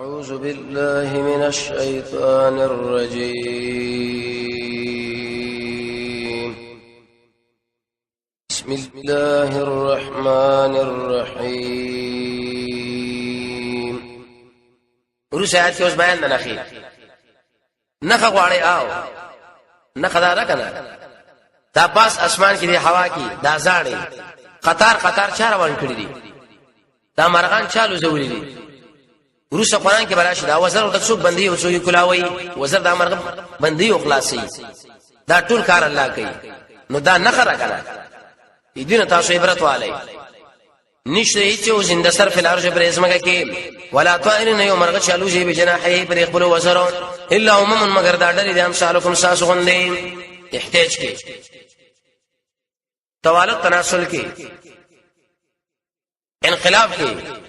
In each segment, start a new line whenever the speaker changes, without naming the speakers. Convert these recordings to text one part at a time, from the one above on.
أعوذ بالله من الشيطان الرجيم. بسم الله الرحمن الرحيم. ورس آیات کې اوس بیان د نخ غواړي او نخ دا راکنه دا پاس اسمان کې دی هوا کې دا زاړي قطار قطار چا روان کړی دي دا مرغان چالو زولې دي ورس قرآن کې براشي دا وزر د څوک بندي او څوک کلاوي وزر دا مرغ بندي او خلاصي دا ټول کار الله کوي نو دا نخ راکنه دین تاسو عبرت والي نشته چې زنده سر فل ارج پر اسمه کې ولا طائر نه یو مرغ چالو شي بجناحه پر خپل وزر الا امم مگر دا ډېر دي امثالکم ساسو غندې احتیاج کې توالد تناسل کې انقلاب کې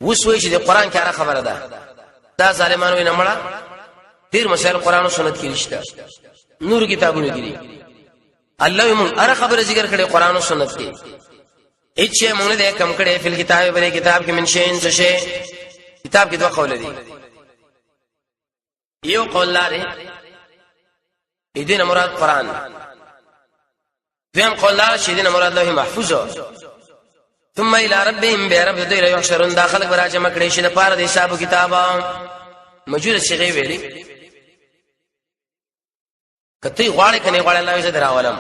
وسوي چې د قران کې را خبره ده دا ظالمانو یې نمړه ډیر مسائل قران او سنت کې رښتا نور کتابونه دي الله یې مون اره خبره ذکر کړي قران او سنت کې اچ مونږ دې کم کړي فل کتاب بری کتاب کې منشین څه شي کتاب کې دوه قول دي یو قول لري دې مراد قران دیم قول لري چې دې مراد لوح محفوظ ثم الى ربهم برب ذي يحشرون داخل براجه مکړې شي د پاره د حساب کتابه موجوده شي ویلي کته غواړي کني غواړي الله یې دراولم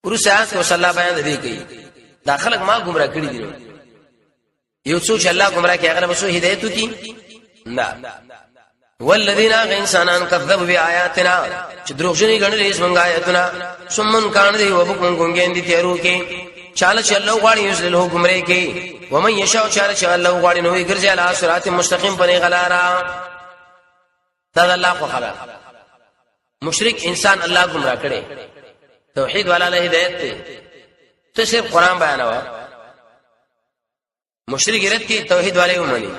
ورسات کو صلی الله بیان دی کوي داخلك ما گمراه کړی دي یو څوک الله گمراه کوي هغه مسو هدایت کی نه والذین انسانان کذبوا بیااتنا چې دروغجنې غنلې اسمنګ آیاتنا سمن کان دی وبکم ګونګین دي تیرو کې چاله چې الله غواړي یسله گمراه کوي ومن یشاء چاله چې الله غواړي نو یې ګرځي علی صراط مستقیم باندې غلارا دا الله خو خلا مشرک انسان الله گمراه کړي توحید والا له هدایت ته صرف قران بیانوا مشرک رد کی توحید والے ومني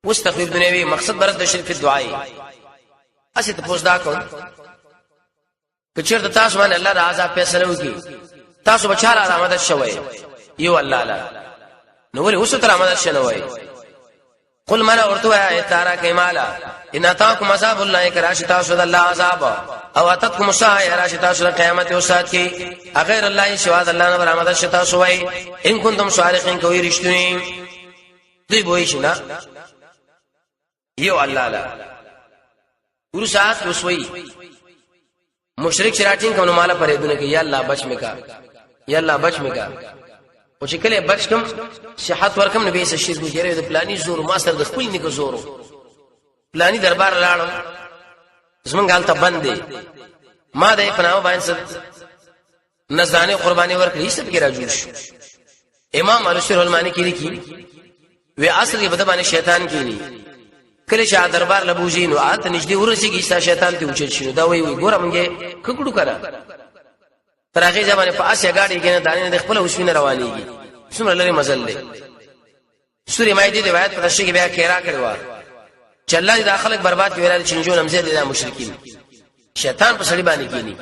مستقیم دنیوي مقصد برت د شرک دعای اسی ته پوښتنه کوم کچیر د تاسو باندې الله راځه فیصله وکي تاسو بچاله آمد شوي یو الله لا نو ولې اوس تر آمد شنوي قل من اورتو ایتارا کمالا ان اتاکم عذاب الله کراشتا سود الله عذاب او اتتکم سایه راشتا سود قیامت او سات کی غیر الله شواذ الله نه برآمد شتا سوئی ان کنتم صادقین کوي رښتونی دی وای شنا یو الله لا ورسات وسوي مشرک شراټین کوم مال پرې دونه کې یا الله بچ میکا یا الله بچ میکا او چې کله بچ کم صحت ورکم نبی سره شرک وکړي د پلاني زور ما سره د خپل نیکو زورو پلاني دربار لاړم زمونږ حالت باندې ما د پناه باندې نذرانه قرباني ورکړي سب کې راجو شو امام الشر المانی کې لیکي وی اصل کې بده باندې شیطان کینی کله چې دربار لبوجین او آت نږدې ورسیږي چې شیطان ته وچل شنو دا وی ګورمږه ککړو کړه ترغه ځمانه په اسیا گاډي کې نه دانه د خپل وسوینه روانيږي څومره لري مزل دی سورې مایده روایت په تشریح کې بیا کېرا کړو چې الله دې داخلك برباد ویل چې نجو نمزه دي مشرکین شیطان په سړي باندې کینی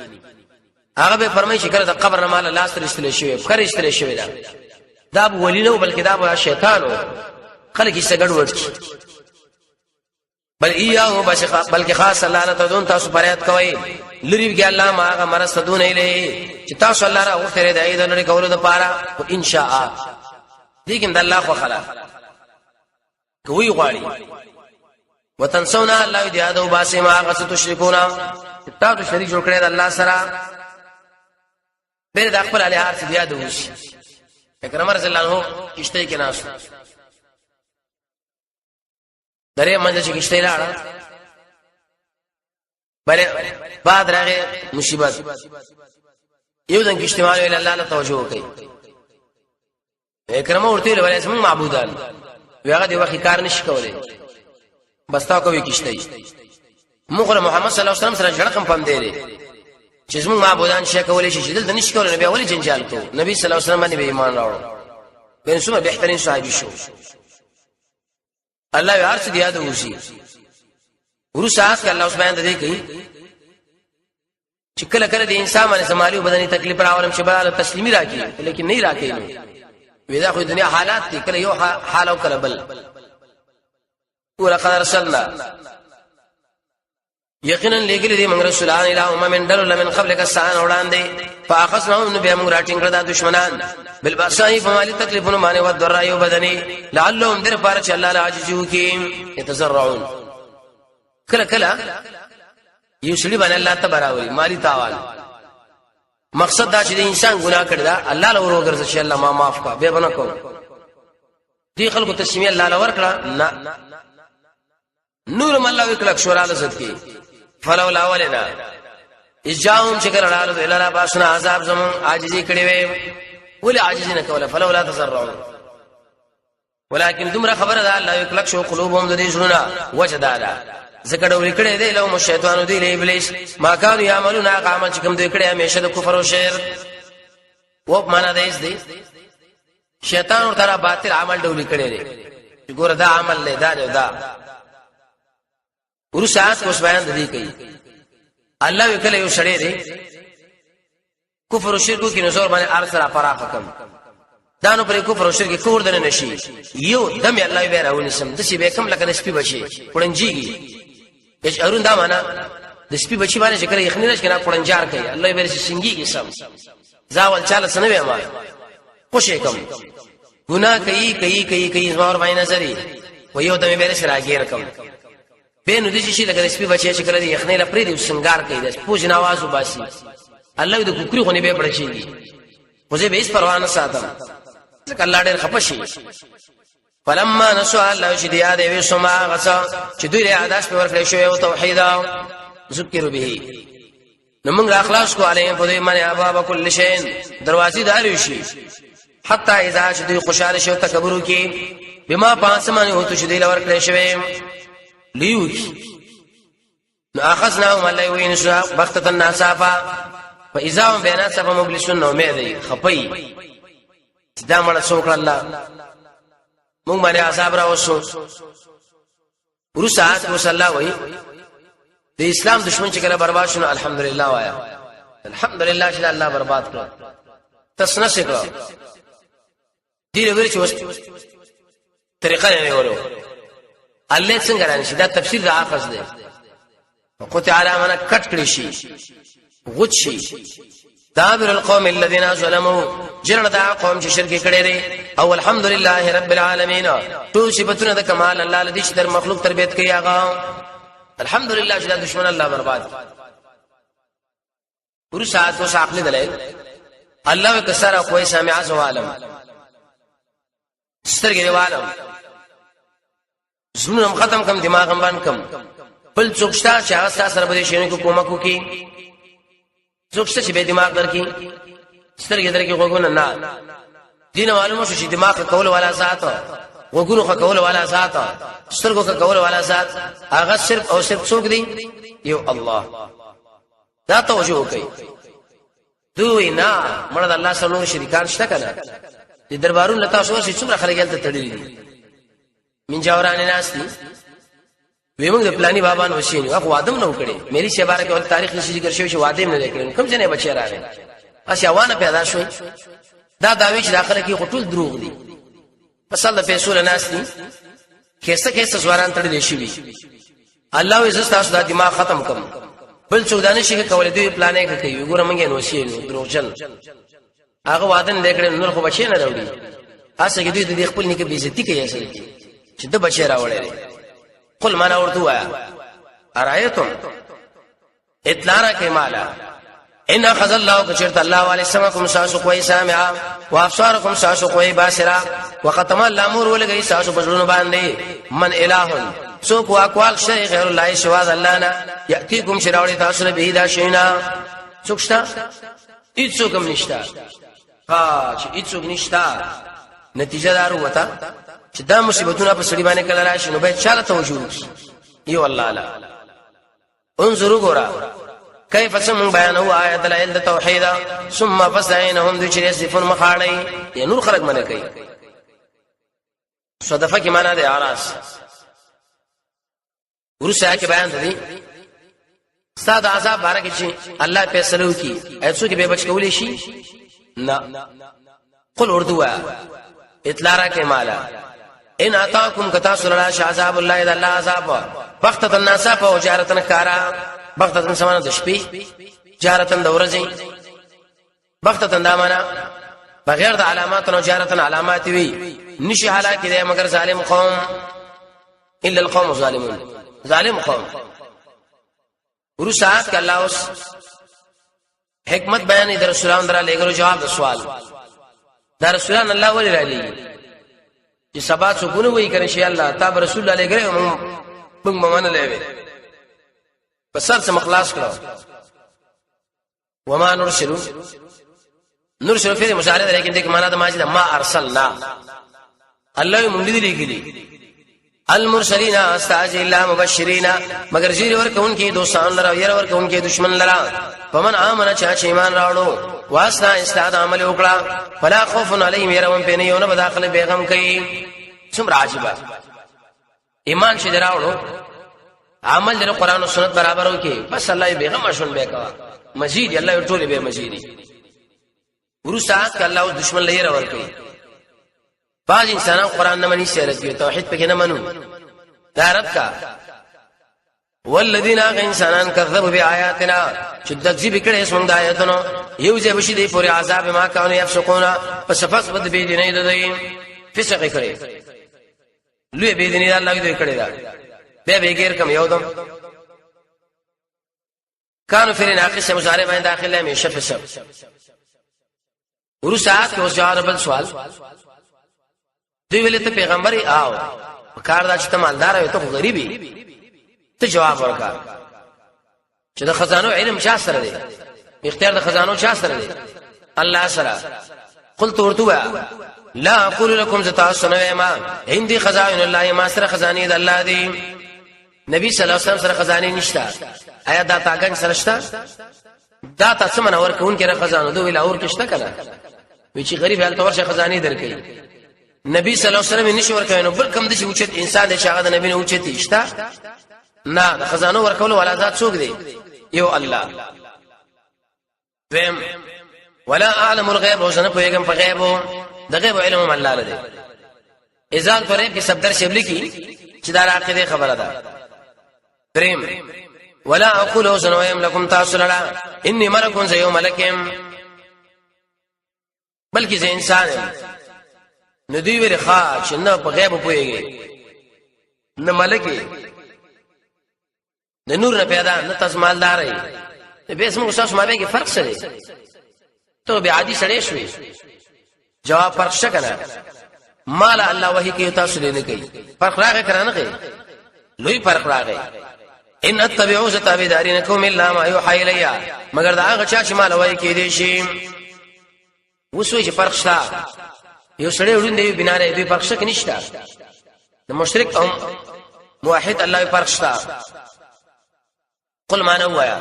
هغه به فرمایي چې کله د قبر نه مال لاس تر استل شوی خر استل شوی دا ابو ولی نو بلکې دا ابو شیطانو خلک یې سګړ ورچی بل ایاو بلکې خاص الله تعالی تدون تاسو فریاد کوي لری کې الله ما هغه مرستدون اله چې تاسو الله را وختره د اید لري کولو د پاره او ان شاء لیکن د الله خو خلا کوي غواړي وتنسونا الله دې ادو باسه ما هغه څه تشریکونا تاسو شریک جوړ کړی د الله سره بیر د خپل الہات دې ادو وشي اکرم رسول الله کشته کې ناس درې منځ کې کشته لاړه بل بعد راغه مصیبت یو دن کشتمال ویل الله له توجه کوي اکرم ورته ویل اسم معبودان هغه دی وخت کار نشي کولای بس تا کوي کشته مخره محمد صلی الله علیه وسلم سره جړقم پم دی چې زموږ معبودان شي کولای شي چې دلته نشي کولای نبی اولی جنجال کو نبی صلی الله علیه وسلم باندې ایمان راوړ بین سمه بهترین صحابي شو الله یې ارڅ دی یاد وشي ورسات الله سبحانه دې کوي چې کله کله د انسان باندې سمالي بدني تکلیف راولم چې بل تسلیمي راکړي لیکن نه راکړي ودا خو دنیا حالات دي کله یو حال او کله بل ولقد ارسلنا یقینا لګل دي موږ رسولان اله من دل من قبلك سان وړاندې فاخذناهم بهم راټینګ کړه دشمنان بالباساء فمال تکلیفون معنی والضراء وبدني لعلهم در بارچ الله العاجزو کی يتزرعون کله یوسلی باندې الله تبارک مالی تاوان مقصد دا چې انسان ګناه کړی دا الله له ورګرځي چې الله ما معاف کا به بنا کو دي خلکو تسمیه الله له ورکړه نه نور الله وکړه شورا لزت کی فلولا ولنا اجاهم شکر الله الا باسنا عذاب زمون عاجزي کړي وي ولي عاجزين کوله فلولا تزرعون ولكن دمر خبر ده الله يكلك شو قلوبهم ذي شنو وجدادا زکړه وکړي دی له شیطانو دی له ابلیس ما كانوا يعملون عمل چې کوم دوی کړي همیشه د کفر او شرک و معنا ده دې شیطان ورته باطل عمل ډول کړي دی ګوره دا عمل له دا ورسات اوس بیان دي کوي الله وکړي یو شړې دی کفر او شرک کې نزور باندې ارسل فراخ کم دانو پر کفر او شرک کور دنه نشي یو دم الله به راونی سم د شي به کم لکه سپي بشي پړنجيږي اشعرون دا معنا د سپي بچی باندې چې کړي یخنی نش کنه پړنجار کوي الله به سنگيږي سم زاول چاله سنوي ما خوشي کم ګناه کوي زمور باندې نظر و یو دمه به راګیر کم به نو دي شي لکه سپي بچی چې کړي یخنی لپاره دي سنگار کوي د پوج نواز وباسي الله دې کوکری خونی به پړچيږي وزه به هیڅ پروا نه ساتم ځکه الله ډېر خپشي فلما نسوا الله شديا دې وسما غسا چې دوی له عادت په ورکړې شوی او توحید ذکر به نو موږ اخلاص کو عليه په دې باندې ابواب كل شيء دروازې دار شي حتی اذا شدي خوشاله شو تکبر کی بما پاسمانه هوته شدي له ورکړې شوی لیوک نو اخذناهم الله وینسا بختة الناسافا فاذا هم بينات صف مبلسون امید خپي دا مړ څوک الله مونږ باندې عذاب را وسو ورسات وصلی وای د اسلام دشمن چې کله برباد شونه الحمدلله وایا الحمدلله چې الله برباد کړ تسنه سکړه دې لري چې وس طریقه نه ورو الله څنګه رانشي دا تفسیر د اخذ دی قطع علی من کټ کړی شي غوت شي دابر القوم الذين ظلموا جرن دا قوم چې شرک کړي دي او الحمدلله رب العالمین تو صفاتونه د کمال الله لدی چې در مخلوق تربیت کوي هغه الحمدلله چې دشمن الله برباد ور ساعت او عقل دلایل الله وکسره کوئی سامع سوالم سترګې والم زونم ختم کم دماغم باندې کم بل څوکشتا چې هغه سره به شي نه کومه کوي څوکشته چې به دماغ درکې سترګې درکې وګونه نه دین معلومه شو چې دماغ کول والا ذات وګونو کول والا ذات سترګو کول والا ذات هغه صرف او صرف څوک دی یو الله دا توجه کوي دوی نه مړه الله سره نور شریکان شته کنه د دربارونو لتا شو چې څومره خلک یې تړلي دي من جاورانه ناس دي ویمنګ د پلاني بابا نو شي نو خو ادم نو کړي مېری شباره کې تاریخ نشي ذکر شوی چې واده نه لیکل کوم ځنه بچی راغی اسی اوانه پیدا شوی دا داوی چې داخله کې خټول دروغ دي پس الله پیسو له ناس دي کیسه سواران تړلې شي الله عز تاسو د دماغ ختم کوم بل څو دانه شي کولې دوی پلانې کوي ګوره مونږ نو شي نو دروغجن هغه واده نه لیکل نور خو بچی نه راوړي اسه کې دوی د خپل نیکه بیزتی کوي چې د بچی راوړي قل ما نورتو آیا ارایتم اطلارا کے مالا ان اخذ الله کچرت الله علی سمکم ساسو کوئی سامعا وافسارکم ساسو کوئی باسرا وختم الامور ولګی ساسو بجرون باندې من الہ سو کو اقوال شیء غیر الله شواذ الله نا یاتیکم شراوی تاسو به دا شینا څوکشتا هیڅوکم نشتا ها چې هیڅوک نشتا نتیجه دار وتا چې دا مصیبتونه په سړي باندې کله راشي نو به چاله توجه وکړي یو الله لا انظروا غورا كيف سمون بیانو آیت دلائل توحید ثم فسعینهم ذکر صفن مخاړی یا نور خلق منه کوي صدفه کی معنا ده اراس ورسه کې بیان دي استاد عذاب بارک چې الله فیصله وکي ایسو کې به بچ کولې شي نه قل اردوا اطلاع را کې مالا ان اتاکم کتا سرلا شعذاب الله اذا الله عذاب بختت الناس په جارتن کارا بختت سمانه د شپې جارتن د ورځې بختتن دامانا بغیر د علامات او جارتن علامات وی نشي حالکه ده مگر ظالم قوم الا القوم الظالمون ظالم قوم ورسات ک الله اوس حکمت بیان در رسولان در لګرو جواب د سوال در رسولان الله ولې را لګي چې سبا څو ګونه وای کنه شي الله تاب رسول الله لګره موږ مونږ لوي بس سر مخلاص کړو وما نرسل فعل مشارع ده لیکن دغه معنا د ماجد ما ارسلنا الله مونږ دې لګلی المرسلین استاج الا مبشرین مگر زیر ورکون کی دوستان لرا ير ورکون کی دشمن لرا فمن امن چا ایمان راوړو واسنا استاد عمل وکړه فلا خوف علیهم يرون په نه یو نه بداخله بیغم کوي څومره عجیب ایمان چې دراوړو عمل د قران او سنت برابر وکي بس الله بیغم شون بیکا مزید الله ټول به مزیدی ورسات ک الله دشمن لیر ورکي بعض انسانان قران نه مني سیرت یو توحید پکې نه منو دارت کا والذین انسانان کذبوا بیااتنا چې تکذیب کړي اسمن د آیاتونو یو ځای بشي دی پورې عذاب ما کانوا یفسقون پس فس بد بی دیني ددای فسق کړي لوی بی دیني الله دوی کړي دا به غیر کم یو دم کانوا فی ناقص مضارع باندې داخله می شفسق ورسات کو جواب بل سوال دوی ویل ته پیغمبري آو کار دا چې ته مالدار وي ته غریبي ته جواب ورکا چې د خزانو علم چا سره دی اختیار د خزانو چا سره دی الله سره قلت ورتوا لا اقول لكم ذاتاسن ما عندي خزائن الله ما سره خزانه د الله دی نبی صلی الله علیه وسلم سره خزانه نشتا آیا دا تاګن سره شتا دا تاسو من اور کوون کړه خزانه دوی لا اور کښتا کنه وی چې غریب حالت ورشه خزانه درکې نبی صلی الله علیه وسلم نشي ورکوي نو بل کوم د شي اوچت انسان د شاغه د نبی نه اوچت اشتا نه د خزانه ورکول ولا ذات څوک دی یو الله ویم ولا اعلم الغیب وزنه پویګم په غیب د غیب علم الله لري اذان پرې کې صدر شبلی کی چې دا عقیده خبره ده دریم ولا اقول وزنه يم لكم تاسللا اني ملك زي ملکم بلکې زه انسان نو دوی ویل ښا چې نه په غیب پويږي نه ملکی د نور نه پیدا نه تاسو مالدار یې به اسمه تاسو ما به کې فرق څه دی ته به عادي سړی شوي جواب فرق شکنه مال الله وحی کې تاسو نه کوي فرق راغی کرانه کوي لوی فرق راغی ان اتبعوا ذتابدارینکم الا ما یوحى الیا مگر دا هغه چا چې مال وحی کې دی شي وسوي چې فرق شته یو سړی وړاندې بناره دوی فرق شک نشته د مشرک او موحد الله فرق شته قل ما نوایا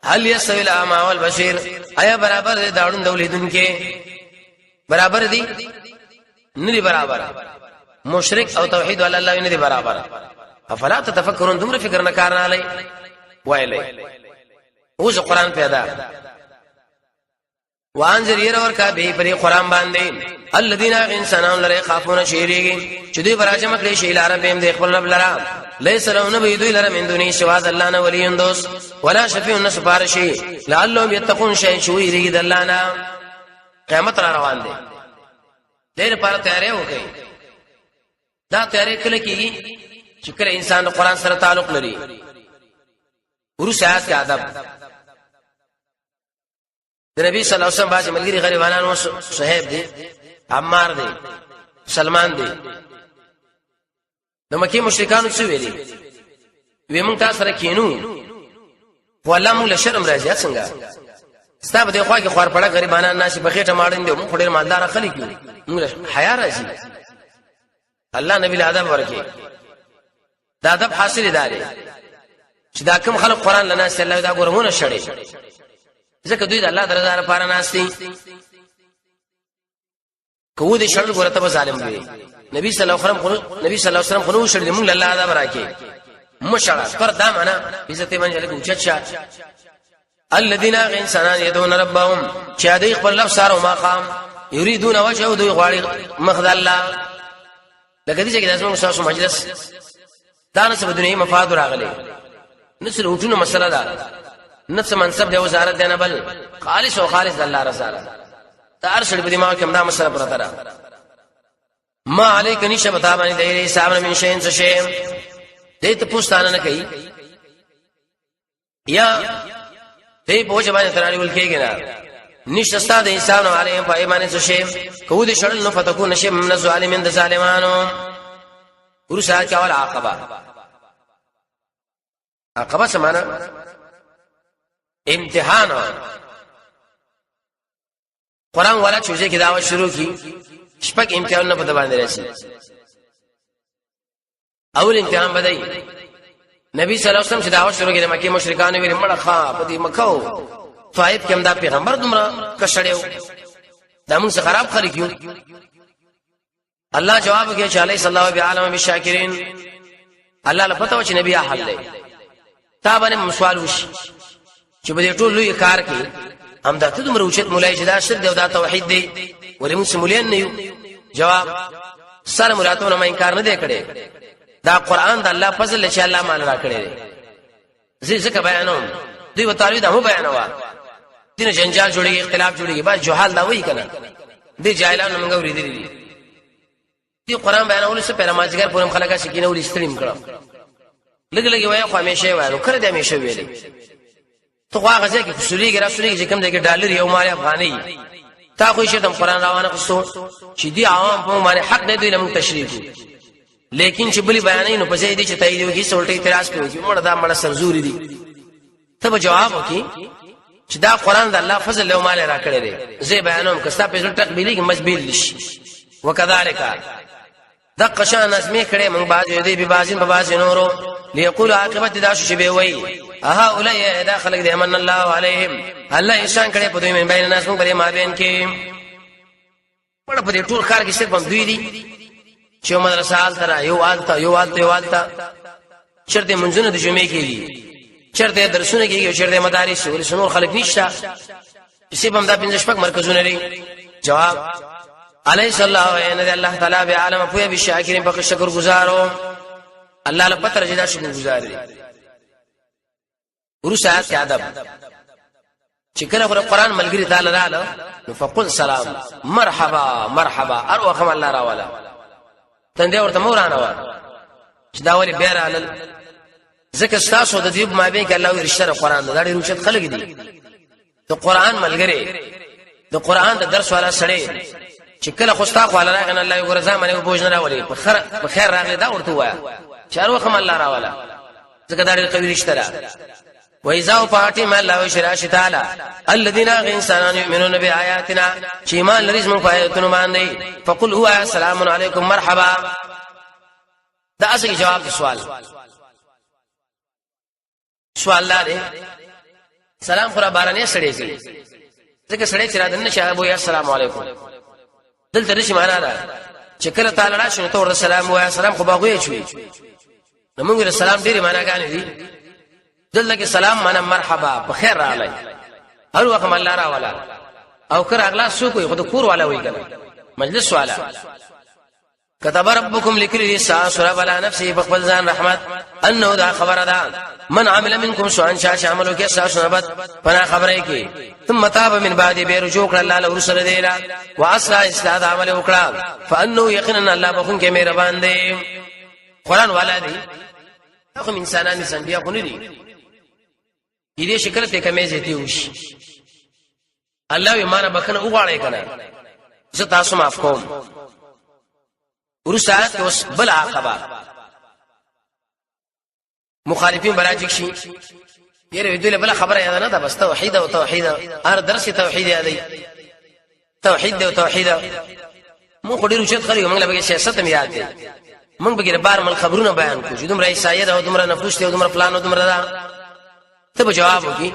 هل يسوي الاعمى والبصير ایا برابر دي داړون دولیدون کې برابر دي نه دي برابر مشرک او توحید ول الله نه دي برابر افلا تتفکرون دمر فکر نه کار نه علی وایلی اوس قران پیدا وانذر ير ور کا به پر قران باندې الذين انسانون لره خافون شيريږي چې دوی براجم کړي شي لاره به د خپل رب لره ليس لهم نبي دوی لره من دوني شواز الله نه ولي دوست ولا شفيع نسبارشي لعلهم يتقون شيء شويريږي د الله نه قیامت را روان دي دیر پر تیارې وکي دا تیارې کله کیږي چې کله انسان د قران سره تعلق لري ورسات کې ادب د نبی صلی الله علیه وسلم باندې ملګری غریبانو صہیب دي عمار دي سلمان دي د مکی مشرکانو څه ویلي وی مونږ تاسو سره کینو والله مونږ له شرم راځي څنګه ستاب د خوا کې خور پړه غریبانو ناشي بخېټه ماړین دي مونږ ډېر مالدار خلک یو مونږ حیا راځي الله نبی له ادب ورکي دا ادب حاصل داري چې دا کوم خلک قران لنا سي الله دا ګورمونه شړي ځکه دوی د الله درزه لپاره ناشتي کو دې شړل ګورته به ظالم وي نبی صلی الله علیه وسلم خو شړل موږ الله ادب راکي مشړه پر دا معنا عزت باندې له اوچتشه الذين انسانان يدعون ربهم چې دې خپل لفظ سره ما قام یریدون وجهه دوی غواړي مخد الله لکه دې چې داسمه مساسو مجلس دا نه څه دنیوي مفاد راغلي نسل وټونه مسله ده نفس منصب دی وزارت دی نه بل خالص او خالص الله رساله دا ارشد په دماغ کې همدا مسله پرته ده ما علیک نشه بتا باندې دی حساب من شین څه شی دې ته پوښتنه نه کوي یا دې په وجه باندې ترانی ول کېږي نه نشه ستاد حساب علیهم په ایمان څه شی کو دې شړل نو فتكون نشه من الظالمین د ظالمانو ورسا چاول عقبه سمانا امتحان قرآن والا چوزے کی دعوت شروع کی شپک امتحان نه پته باندې راشي اول امتحان بدای نبی صلی الله علیه وسلم چې دعوت شروع کړي مکه مشرکان ویل مړه ښا په دې مکو طائف کې هم دا پیغمبر دومره کښړیو دا موږ خراب خري کیو الله جواب کوي چې علی صلی الله علیه و عالم بالشاکرین الله لپاره چې نبی احل دی تا باندې سوال وشي چې په دې ټول لوی کار کې هم دا ته دومره اوچت مولای چې دا شرک دی او دا توحید دی ولې موږ مولین نه یو جواب سره مراتونه ما انکار نه دی کړی دا قران د الله فضل چې الله مان را کړی دی ځکه بیانوم دوی وتعالی دا مو بیانوا دین جنجال جوړي اختلاف جوړي با جهال دا وایي کنه دې جاهلانو موږ ورېدلې دې قران بیانول څه پیراماجګر پورم خلګه سکینه ول استریم کړه لګ لګي وای خو همیشه وایو کړه دې همیشه ویلې تو هغه ځکه چې سوري ګرا سوري چې کوم دی ډالر یو مال افغاني تا خو شي د قران روانه خصو چې دی عوام په باندې حق نه دی لمن تشریح لیکن چې بلی بیانې نو په ځای دي چې تایید وکي سولټي اعتراض کوي مړه دا مړه سرزوري دي ته جواب وکي چې دا قران د الله فضل له مال را کړی دی زه بیانوم کستا په ځل تقبیلی کې مجبیل لشي وکذالک دغه شان اسمه کړي موږ باز دې به بازین په باز نورو ليقول عاقبت داسو چې به وای اها اولای دا خلق دې امن الله علیهم الله انسان کړي په دوی من بین الناس موږ پرې ما بین کې په دې ټول کار کې صرف هم دوی دي چې مدرسه حال تر یو آلتا چرته منځونه د جمعې کېږي چرته درسونه کېږي چرته مدارس ولې شنو خلک نشته صرف هم دا پنځه شپږ مرکزونه لري جواب علیه الله ان الله تعالی به عالم په بشاکرین په شکر گزارو الله له پتر جدا شکر گزار دي ورسات کې ادب چې کله قرآن ملګری تعالی رااله فقل سلام مرحبا مرحبا اروخم الله راواله تندې ورته مورانه و چې دا ولې بیر علل ذکر تاسو د دې ما بین کې الله ورشتره قرآن دا ډېر اوچت خلک دي د قرآن ملګری د قرآن د درس والا سړی چې کله خوستا خو الله راغنه الله یو ورځ باندې بوجنه راولي په خیر راغلی دا ورته وایا چې اروخم الله راواله ځکه دا ډېر قوي رشتہ وإذا فاتم الله شراش تعالی الذين انسانان يؤمنون بآياتنا چې ایمان لري موږ په آیاتونو باندې فقل هو السلام علیکم مرحبا دا اصلي جواب سوال لاره سلام خورا بارانه سړی کوي ځکه سړی چې را دنه شابو یا السلام علیکم دلته نشي معنا ده چې کله تعالی راشي ته ورته سلام وای سلام خو باغوي چوي نو موږ سلام ډیره معنا غانې دي دلته کې سلام معنا مرحبا بخیر راغلی هر وخت الله را والا او کر اغلا سو کوئی خود کور والا وای کنه مجلس والا كتب ربكم لكل ساس رب على نفسه بخبل ځان رحمت انه دا خبر ده من عمل منكم سوءا شاش عملو کې ساس ربت پنا خبره کې ثم تاب من بعد بيرجوك الله له رسول دیلا واصلح اصلاح عمل وکړه فانه يقينا الله بخون کې مهربان دی قران والا دی خو انسانان انبیا کو نه دي دې شکل ته کمې زیتی وشي الله یې مانه بکنه وغواړي کنه زه تاسو معاف کوم ورسات اوس بل عقبه مخالفین براجک شي یره دې بل خبره یاد نه ده بس توحید او توحید هر درس توحید یادي توحید او توحید مو خو ډیرو چت خلک موږ له سیاست هم یاد دي موږ بګره بار مل خبرونه بیان کو چې دومره عیسایت او دومره نفوس ته دومره پلان او دومره ده ته جواب وکي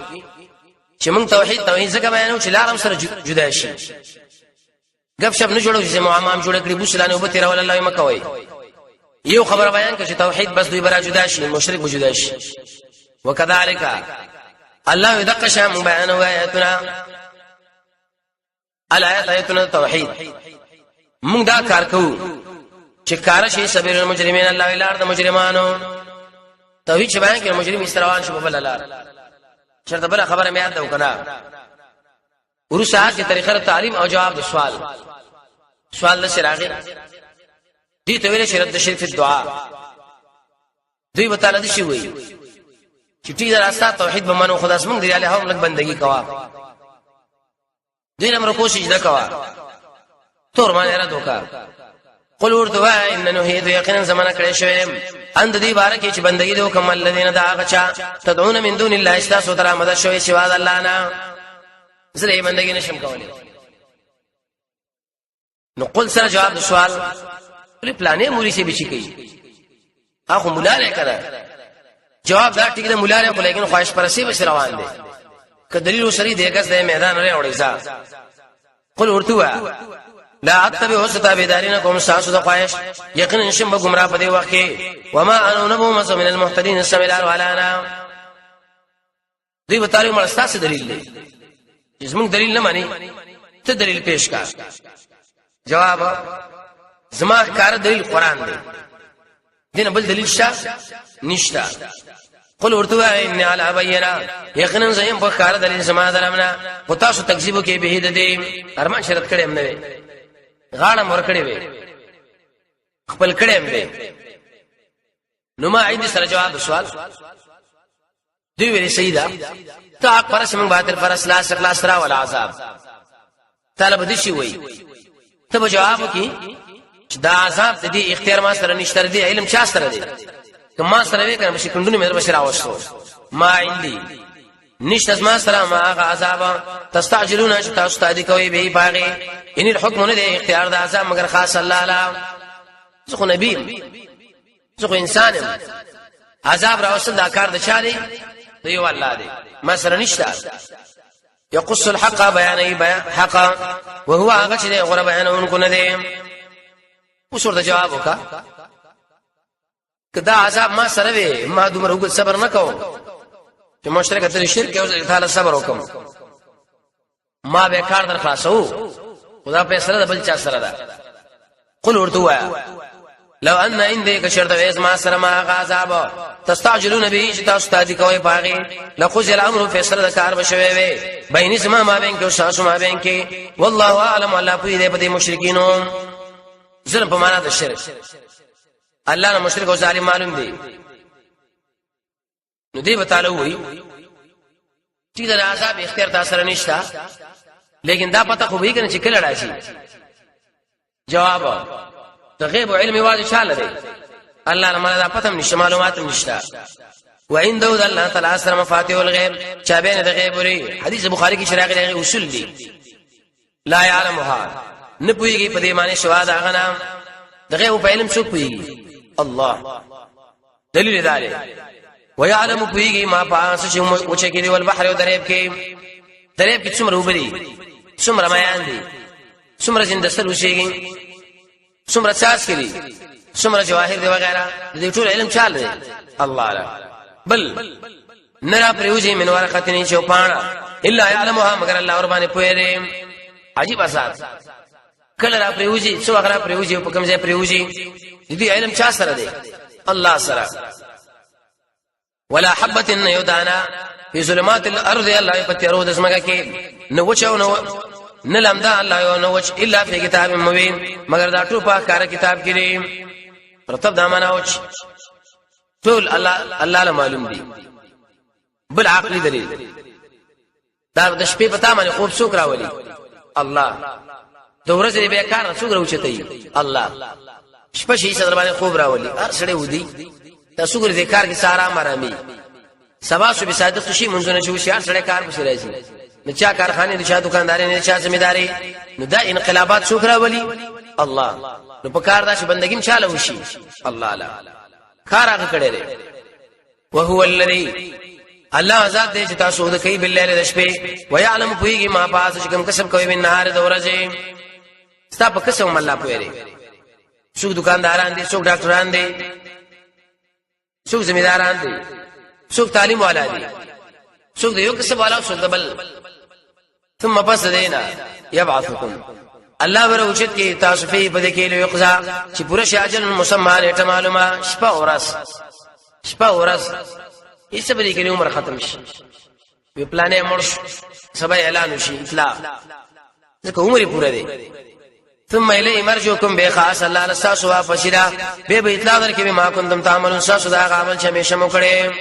چې موږ توحید څنګه بیانو چې لارم سره جدا شي غب شپ نه جوړو چې معامم جوړ کړي بوسلانه وبته را ول الله مکوي یو خبر بیان کړي چې توحید بس دوی برا جدا شي مشرک جدا شي وکذالک الله یذق شام بیان آیاتنا الایات ایتنا توحید موږ دا کار کوو چې کار شي سبیل المجرمین الله لار د مجرمانو توحید شبان کې مجرم استروان شو بل لار شرط بل خبره مې یاد وکړه ورسره چې طریقه تعلیم او جواب د سوال لسراغي دي ته ویل شرط د شرک دعا دوی وتعالى دي شي وي چې ټی دراسته توحید به منو خدای اسمن دی له هم لګ بندگی کوا دین امر کوشش نه کوا تور باندې را دوکا قل ورتوا ان نهید یقینا زمانہ کړي شوی اند دې بارکه چې بندگی دو کمل الذين دا غچا تدعون من دون الله استاسو تر مدد شوی سوا د الله نه زله بندگی نشم کولای نو قل سره جواب سوال ولې پلانې موري سي بچی کوي اخو مولا کړه جواب دا ټیک ده مولا له لیکن خواهش پرسي به روان دي ک دلیل سری دیګس د میدان لري وړي ځا قل ورتوا لا اتبع ستابدارین کوم ساسو د خواهش یقینا شم به گمراه په دی وخت کې وما انا نبو مس من المحتدين السميلار ولانا دی وتعالى مل اساس دلیل دی زمون دلیل نه مانی ته دلیل پیش کا جواب زما کار دلیل قران دی دین بل دلیل نشتا قل ورتوا ان على بينا یقینا زیم په کار دلیل زما درمنا او تاسو تکذیب کې به دې ارمان شرط کړي هم نه غاړه مور کړي وي خپل کړي هم وي نو ما عید سره جواب سوال دی ویلي سیدا تا پرس من باطل فرس لا اخلاص را ولا عذاب طالب دي شي وي ته جواب کی دا عذاب د دې اختیار ما سره نشته دی علم چا سره دی کما سره وی کنه شکندونه مې بشرا وشو ما عندي نشته ما سره ما هغه عذاب تستعجلون اش تاسو ته دي کوي به باغي ان الحكم نه دی اختیار د عذاب مگر خاص الله لا زخه نبی زخه انسان عذاب راوصل دا کار د چا دی دی والله دی ما سره نشته يقص الحق بيان حق وهو هغه چې غره بیانونکو نه دی وسورته جواب وکا کدا عذاب ما سره وي ما دومره وګ صبر نکاو چې مشرک تر شرک او تعالی صبر وکم ما به کار در خلاصو خدا په سره بل چا سره ده قل ورتوا لو ان عندك شرط ويس ما سره ما عذاب تستعجلون به چې تاسو ته دي کوي باغي لخذ الامر في سره کار بشوي وي بین اسما ما بین کې او ساسو ما بین کې والله اعلم الله په دې مشرکینو ظلم په معنا د شرک الله نه مشرک او ظالم معلوم دي نو دی وتعالى وی چې د عذاب اختیار تاسو سره نشته لیکن دا پته خو به کنه چې کله راشي جواب د غیب او علم واجب شاله دی الله نه دا پته نشته معلومات نشته وعنده الله تعالی سره مفاتيح الغیب چا بین د غیب لري حدیث بخاری کې شراغ لري اصول دي لا يعلمها نه پويږي په دې معنی شوا دا غنام دغه په علم څوک پويږي الله دلیل دی ويعلم پويږي ما پاس چې وچه کې دی ول بحر او دریاب کې څومره وبري څومره میان دي څومره زندسر وشيږي څومره ساس کې دي څومره جواهر دي وغيرها دې ټول علم چال دی الله لا بل نرا پریوجي من ورقتنی چوپانا الا يعلمها مگر الله اور باندې پويره عجیب اساس کله را پریوجي څو هغه پریوجي په کوم ځای پریوجي دې علم چا سره دی الله سره ولا حبه يدانا في ظلمات الارض الله پتیرو د سمګه کې نو وچو نو لمدا الله نو وچ الا في كتاب مبين مگر دا ټول په کار کتاب کې دی رتب دا معنا وچ ټول الله له معلوم دی بل عقلی دلیل دا د شپې پتا باندې خوب څوک راولي الله د ورځې به کار څوک راوچتای الله شپه شي صدر باندې خوب راولي هر سړی ودی تاسو ګر دې کار کې سارا مرامي سبا صبح صادق شي منځونه چې وشي هر سړی کار پسې راځي نو چا کارخانه دي چا دکانداري نه چا ځمېداري نو دا انقلابات څوک راولي الله نو په کار دا چې بندګیم چاله وشي الله لا کار هغه کړي لري وهو الذي الله ذات دې چې تاسو د کوي بالليل د شپې ويعلم پويږي ما پاس چې کوم کسب کوي من نهار د ورځې ستا په کسب الله پويري څوک دکانداران دي څوک ډاکټران دي څوک ځمېداران دي څوک تعلیم والا دي څوک یو کسب والا څوک بل ثم پس دینا یبعثکم الله بر اوچت کی تاسو فی بده کې له یقضا چې پوره شاجل مسمى نیټه معلومه شپه ورځ هیڅ به کې عمر ختم شي په پلانې مرش سبا اعلان شي اطلاع ځکه عمر پوره دی ثم الی مرجوکم بخاص الله لساسو واپسیدا به اطلاع درکې ما کنتم تعملون ساسو دا عمل چې همیشه مو کړي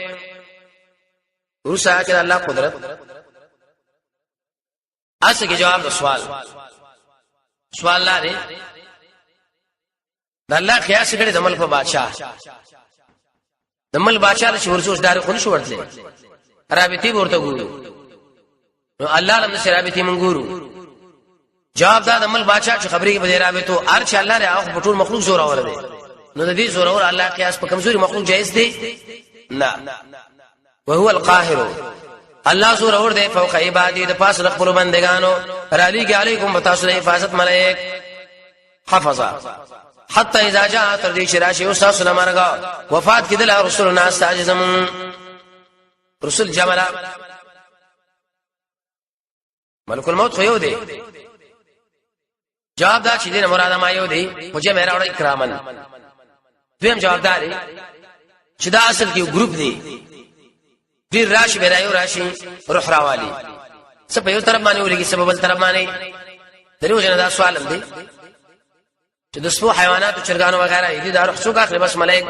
ورسا کې الله قدرت اسه کې جواب د سوال لري د الله قیاس کړي د ملک په بادشاہ د ملک بادشاہ له ورسوس دار خو نشو ورتله رابطي ورته ګورو نو الله لم شرابتي من ګورو جواب دا د ملک بادشاہ چې خبرې به رابطو ارچ الله له هغه ټول مخلوق زور اور دی نو د دې زور اور الله قیاس په کمزوري مخلوق جائز دی نه وهو القاهر الله زور اور دی فوق عبادی د پاس رخبر بندگانو علیک علیکم بتاسو حفاظت ملائک حفظا حتى اذا جاء تردی شراشی او ساسو لمرغا وفات کدل رسولنا استعجزم رسول جملا ملک الموت خو یو دی جواب دا چې دین مراد ما یو دی مجھے میرا اور اکرامن دویم جواب دی چې دا اصل کې ګروپ دی ډیر راشي بیرایو راشي روح راوالی څه په یو طرف باندې ولګي سبب بل طرف باندې دریو جنا دا سوال دی چې د سپو حیوانات چرګانو وغیرہ دي دا روح څوک اخلي بس ملائک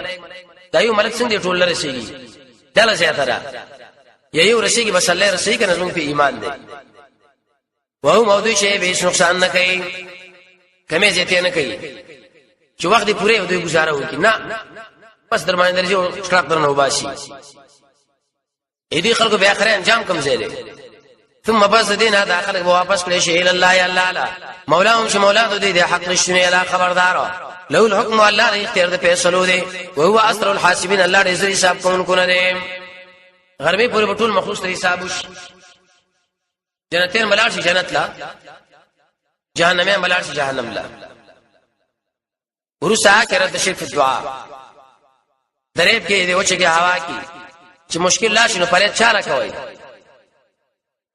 دا یو ملک څنګه ټول رسیږي دله زیاته را یو رسیږي بس الله رسیږي کنه زموږ په ایمان دی وو موضوع شی به هیڅ نقصان نه کوي کمه زیاته نه کوي چې وخت دی پوره دوی گزاره وکړي نه بس درمانه درځي او شکړه درنه وباسي اې دې خلکو به اخر انجام کم زیاده ثم بس دینه داخله واپس کړي شي اله الله یا الله مولاهم شي مولا دې حق نشونه اله خبردار لو الحكم الله دې اختیار دې فیصلو دې او هو اسر الحاسبین الله دې زری حساب کوونکو نه دې غربي پورې ټول مخلوق ته حساب وش جنتین ملار شي جنت لا جهنم ملار شي جهنم لا ورسا کرت شرک دعا دریب کې دې وچه کې هوا کې چې مشکل لا شنو پرې چاره کوي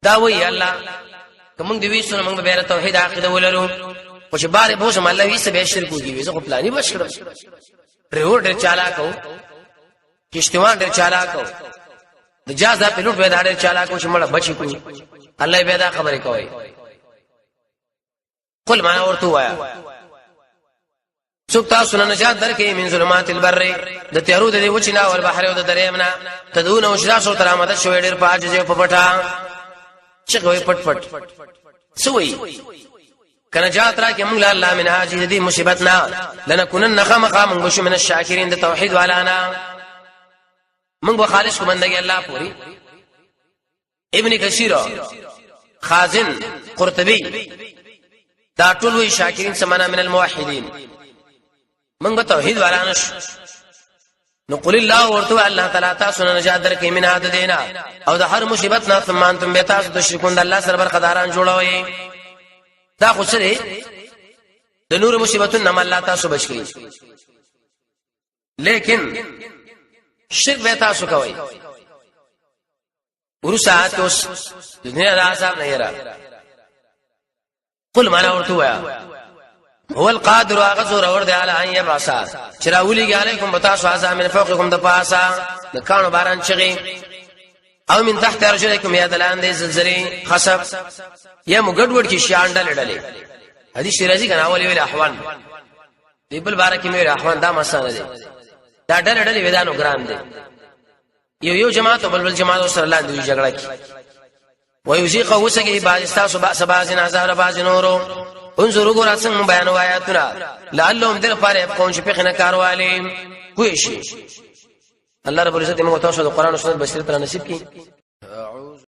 دا وی الله کوم دی ویسونه موږ به توحید عقیده ولرو او چې بار به سم الله ویسه به شرک کوي زه خو پلاني بشره پرور ډېر چالاکو کشتوان ډېر چالاکو د جازا پیلوټ به ډېر چالاکو چې مړه بچی کو الله به دا خبره کوي قل ما ورته وایا څوک تاسو نه نجات درکې من ظلمات البر د تیارو د وچینا او البحر او د دریمنا تدون او شرا سو تر آمد شوې ډېر پاج په پټا چغوي پټ سوي کنه جات را کې موږ الله من هاجي دي مصیبتنا لنكونن خامخا من بشو من الشاکرین د توحید والانا موږ به خالص کو بندګي الله پوری ابن کثیر خازن قرطبی دا ټول وی شاکرین سمانا من الموحدین موږ به توحید والانا نقول الله ورته الله تعالی تاسو نه نجات درکې من هدا دینا او د هر مصیبت نه ثم انتم به تاسو د شرکون د الله سره برخداران جوړوي دا خو سره د نور مصیبتونو نه الله تاسو بچ کړي لیکن شرک به تاسو کوي ورسات اوس دنیا د عذاب نه یرا قل ما ورته وایا هو القادر غزور ورد على ان يبعث چراولی علیکم بتاسو عذاب من فوقکم د پاسا د کانو باران چغي او من تحت ارجلکم یا دلاندې زلزلې خسف یا مګډوډ کی شاندل ډلې حدیث راځي کنه اولی ویل احوان دیبل بارکه مې احوان دا مسانه دي دا ډلې ودانو ګرام دي یو جماعت بل جماعت سره لاندې جګړه کی ويذيق وسقي بعض استاسو باز عذاب باز نورو انظروا غراسن بیان آیاتنا لعلهم در پاره قوم چې په خنه کاروالي کوی شي الله رب العزت موږ تاسو د قران او سنت بشریت را نصیب کړي